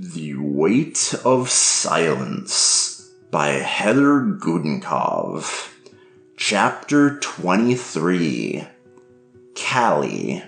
The Weight of Silence by Heather Gudenkauf. Chapter 23. Calli.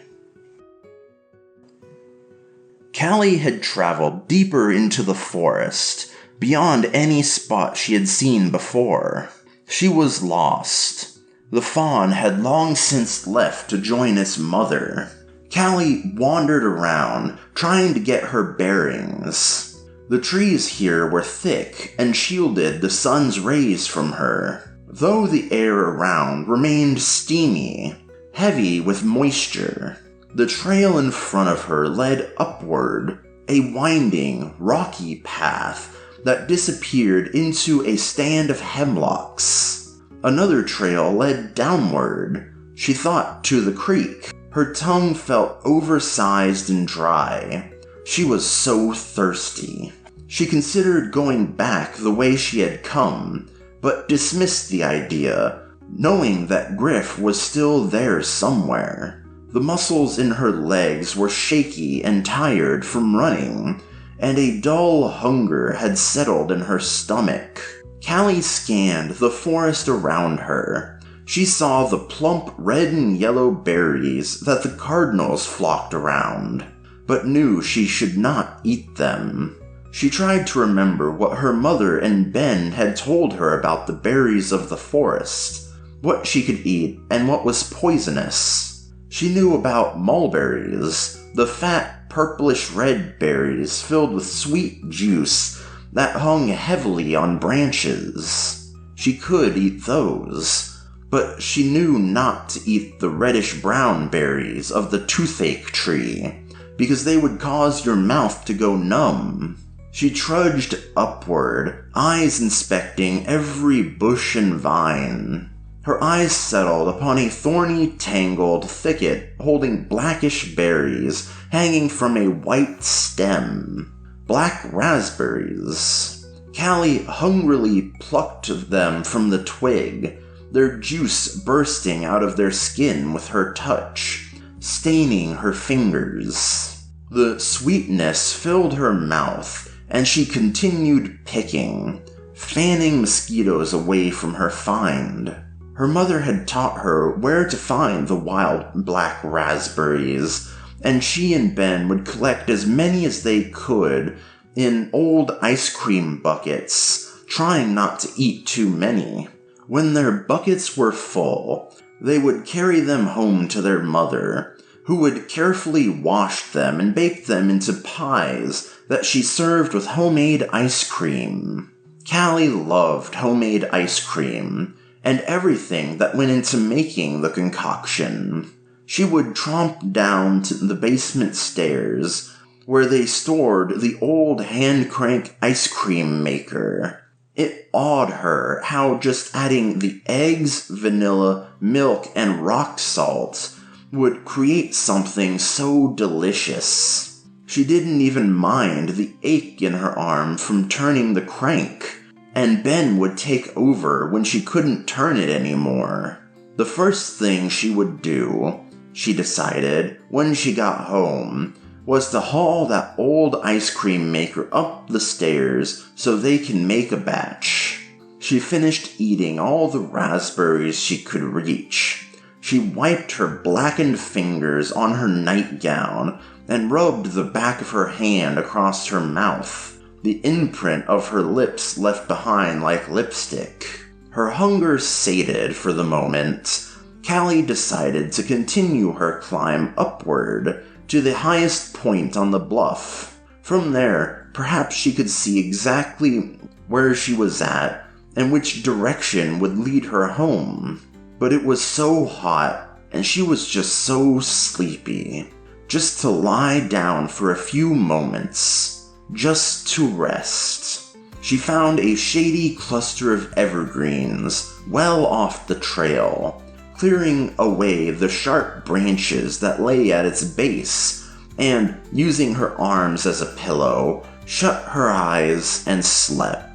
Calli had traveled deeper into the forest, beyond any spot she had seen before. She was lost. The fawn had long since left to join its mother. Calli wandered around, trying to get her bearings. The trees here were thick and shielded the sun's rays from her, though the air around remained steamy, heavy with moisture. The trail in front of her led upward, a winding, rocky path that disappeared into a stand of hemlocks. Another trail led downward, she thought to the creek. Her tongue felt oversized and dry. She was so thirsty. She considered going back the way she had come, but dismissed the idea, knowing that Griff was still there somewhere. The muscles in her legs were shaky and tired from running, and a dull hunger had settled in her stomach. Calli scanned the forest around her. She saw the plump red and yellow berries that the cardinals flocked around, but knew she should not eat them. She tried to remember what her mother and Ben had told her about the berries of the forest, what she could eat and what was poisonous. She knew about mulberries, the fat purplish-red berries filled with sweet juice that hung heavily on branches. She could eat those. But she knew not to eat the reddish-brown berries of the toothache tree, because they would cause your mouth to go numb. She trudged upward, eyes inspecting every bush and vine. Her eyes settled upon a thorny, tangled thicket holding blackish berries hanging from a white stem. Black raspberries. Calli hungrily plucked them from the twig, their juice bursting out of their skin with her touch, staining her fingers. The sweetness filled her mouth, and she continued picking, fanning mosquitoes away from her find. Her mother had taught her where to find the wild black raspberries, and she and Ben would collect as many as they could in old ice cream buckets, trying not to eat too many. When their buckets were full, they would carry them home to their mother, who would carefully wash them and bake them into pies that she served with homemade ice cream. Calli loved homemade ice cream, and everything that went into making the concoction. She would tromp down to the basement stairs, where they stored the old hand-crank ice cream maker. It awed her how just adding the eggs, vanilla, milk, and rock salt would create something so delicious. She didn't even mind the ache in her arm from turning the crank, and Ben would take over when she couldn't turn it anymore. The first thing she would do, she decided, when she got home, was to haul that old ice cream maker up the stairs so they can make a batch. She finished eating all the raspberries she could reach. She wiped her blackened fingers on her nightgown and rubbed the back of her hand across her mouth, the imprint of her lips left behind like lipstick. Her hunger sated for the moment. Calli decided to continue her climb upward to the highest point on the bluff. From there, perhaps she could see exactly where she was at and which direction would lead her home. But it was so hot, and she was just so sleepy. Just to lie down for a few moments, just to rest. She found a shady cluster of evergreens well off the trail, clearing away the sharp branches that lay at its base, and, using her arms as a pillow, shut her eyes and slept.